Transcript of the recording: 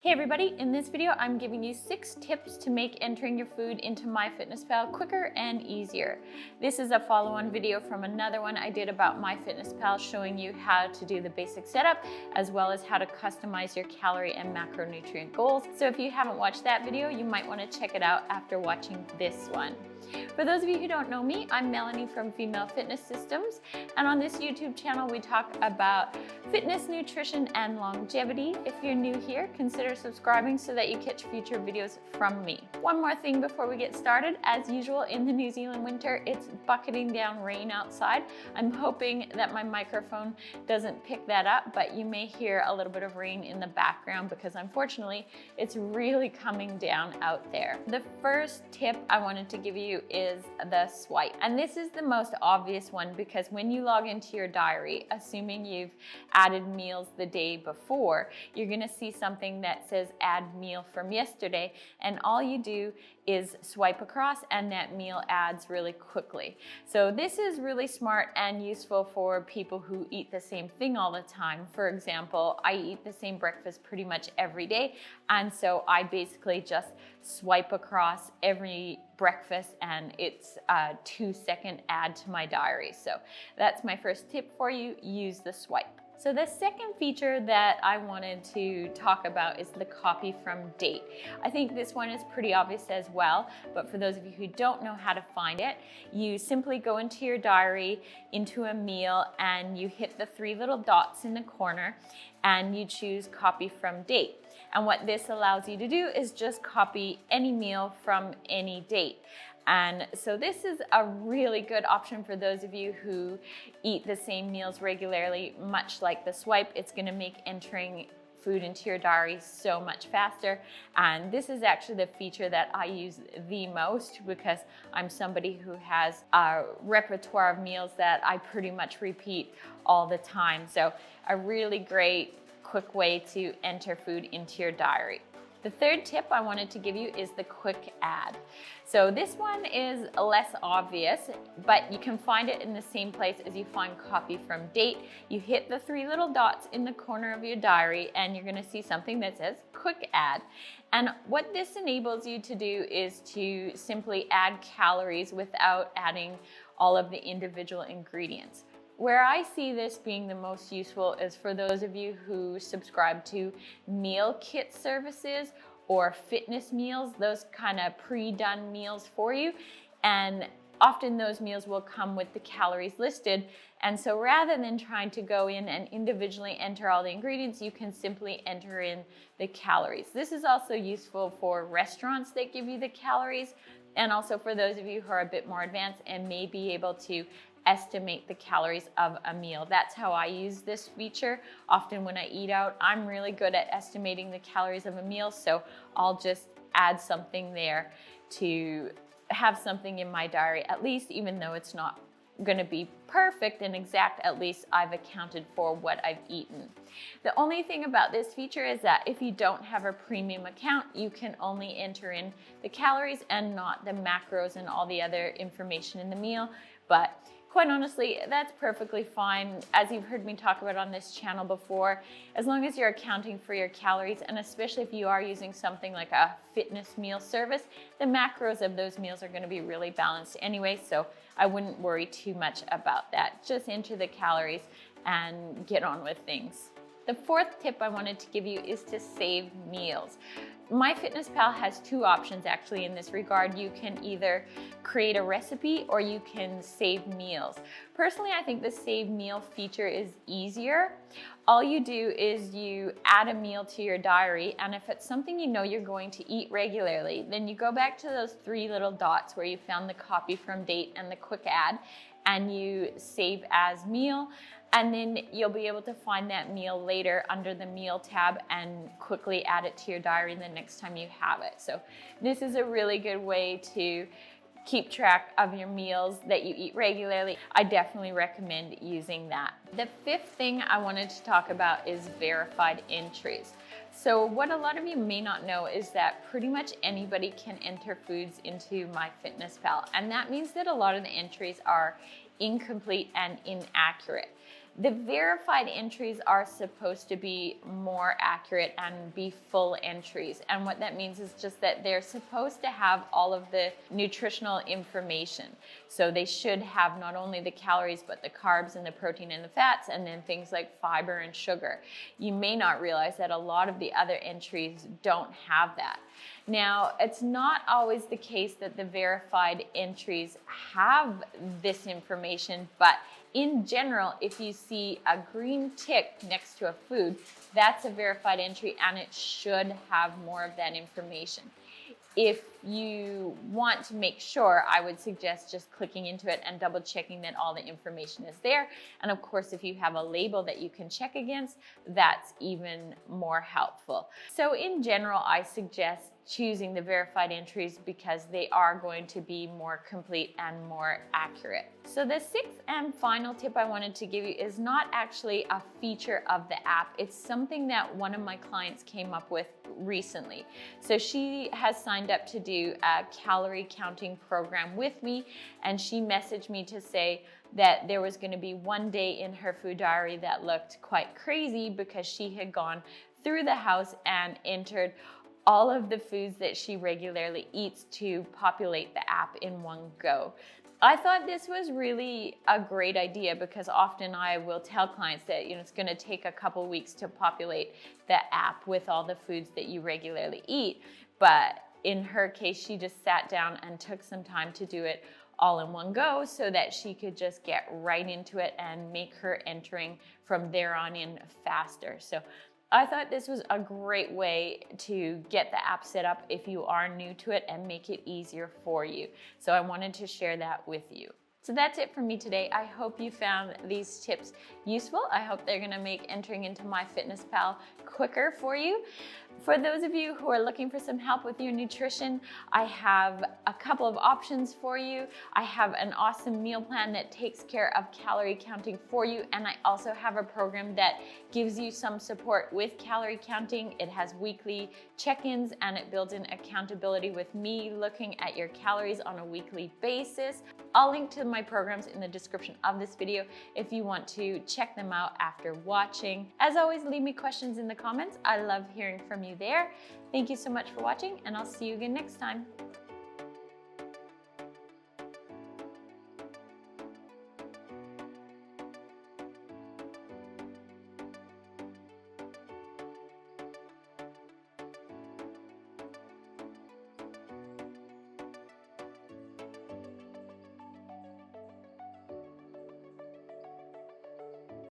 Hey everybody, in this video I'm giving you 6 tips to make entering your food into MyFitnessPal quicker and easier. This is a follow-on video from another one I did about MyFitnessPal showing you how to do the basic setup as well as how to customize your calorie and macronutrient goals. So if you haven't watched that video, you might want to check it out after watching this one. For those of you who don't know me, I'm Melanie from Female Fitness Systems, and on this YouTube channel we talk about fitness, nutrition, and longevity. If you're new here, consider subscribing so that you catch future videos from me. One more thing before we get started. As usual in the New Zealand winter, it's bucketing down rain outside. I'm hoping that my microphone doesn't pick that up, but you may hear a little bit of rain in the background because unfortunately it's really coming down out there. The first tip I wanted to give you is the swipe. And this is the most obvious one because when you log into your diary, assuming you've added meals the day before, you're gonna see something that says add meal from yesterday, and all you do is swipe across and that meal adds really quickly. So this is really smart and useful for people who eat the same thing all the time. For example, I eat the same breakfast pretty much every day, and so I basically just swipe across every breakfast and it's a 2-second add to my diary. So that's my first tip for you, use the swipe. So the second feature that I wanted to talk about is the copy from date. I think this one is pretty obvious as well, but for those of you who don't know how to find it, you simply go into your diary, into a meal, and you hit the 3 little dots in the corner and you choose copy from date. And what this allows you to do is just copy any meal from any date. And so this is a really good option for those of you who eat the same meals regularly. Much like the swipe, it's going to make entering food into your diary so much faster. And this is actually the feature that I use the most because I'm somebody who has a repertoire of meals that I pretty much repeat all the time. So a really great quick way to enter food into your diary. The third tip I wanted to give you is the quick add. So this one is less obvious, but you can find it in the same place as you find copy from date. You hit the 3 little dots in the corner of your diary and you're gonna see something that says quick add. And what this enables you to do is to simply add calories without adding all of the individual ingredients. Where I see this being the most useful is for those of you who subscribe to meal kit services or fitness meals, those kind of pre-done meals for you. And often those meals will come with the calories listed. And so rather than trying to go in and individually enter all the ingredients, you can simply enter in the calories. This is also useful for restaurants that give you the calories, and also for those of you who are a bit more advanced and may be able to estimate the calories of a meal. That's how I use this feature. Often when I eat out, I'm really good at estimating the calories of a meal, so I'll just add something there to have something in my diary, at least, even though it's not gonna be perfect and exact, at least I've accounted for what I've eaten. The only thing about this feature is that if you don't have a premium account, you can only enter in the calories and not the macros and all the other information in the meal. But quite honestly, that's perfectly fine. As you've heard me talk about on this channel before, as long as you're accounting for your calories, and especially if you are using something like a fitness meal service, the macros of those meals are going to be really balanced anyway, so I wouldn't worry too much about that. Just enter the calories and get on with things. The fourth tip I wanted to give you is to save meals. MyFitnessPal has 2 options actually in this regard. You can either create a recipe or you can save meals. Personally, I think the save meal feature is easier. All you do is you add a meal to your diary, and if it's something you know you're going to eat regularly, then you go back to those 3 little dots where you found the copy from date and the quick add, and you save as meal. And then you'll be able to find that meal later under the meal tab and quickly add it to your diary the next time you have it. So this is a really good way to keep track of your meals that you eat regularly. I definitely recommend using that. The 5th thing I wanted to talk about is verified entries. So what a lot of you may not know is that pretty much anybody can enter foods into MyFitnessPal. And that means that a lot of the entries are incomplete and inaccurate. The verified entries are supposed to be more accurate and be full entries. And what that means is just that they're supposed to have all of the nutritional information. So they should have not only the calories, but the carbs and the protein and the fats, and then things like fiber and sugar. You may not realize that a lot of the other entries don't have that. Now, it's not always the case that the verified entries have this information, but in general, if you see a green tick next to a food, that's a verified entry and it should have more of that information. If you want to make sure, I would suggest just clicking into it and double checking that all the information is there. And of course, if you have a label that you can check against, that's even more helpful. So in general, I suggest choosing the verified entries because they are going to be more complete and more accurate. So the sixth and final tip I wanted to give you is not actually a feature of the app. It's something that one of my clients came up with recently. So she has signed up to do a calorie counting program with me, and she messaged me to say that there was going to be one day in her food diary that looked quite crazy because she had gone through the house and entered all of the foods that she regularly eats to populate the app in one go. I thought this was really a great idea because often I will tell clients that it's going to take a couple weeks to populate the app with all the foods that you regularly eat. But in her case, she just sat down and took some time to do it all in one go so that she could just get right into it and make her entering from there on in faster. So I thought this was a great way to get the app set up if you are new to it and make it easier for you. So I wanted to share that with you. So that's it for me today. I hope you found these tips useful. I hope they're gonna make entering into MyFitnessPal quicker for you. For those of you who are looking for some help with your nutrition, I have a couple of options for you. I have an awesome meal plan that takes care of calorie counting for you, and I also have a program that gives you some support with calorie counting. It has weekly check-ins and it builds in accountability with me looking at your calories on a weekly basis. I'll link to my programs in the description of this video if you want to check them out after watching. As always, leave me questions in the comments. I love hearing from you there. Thank you so much for watching, and I'll see you again next time.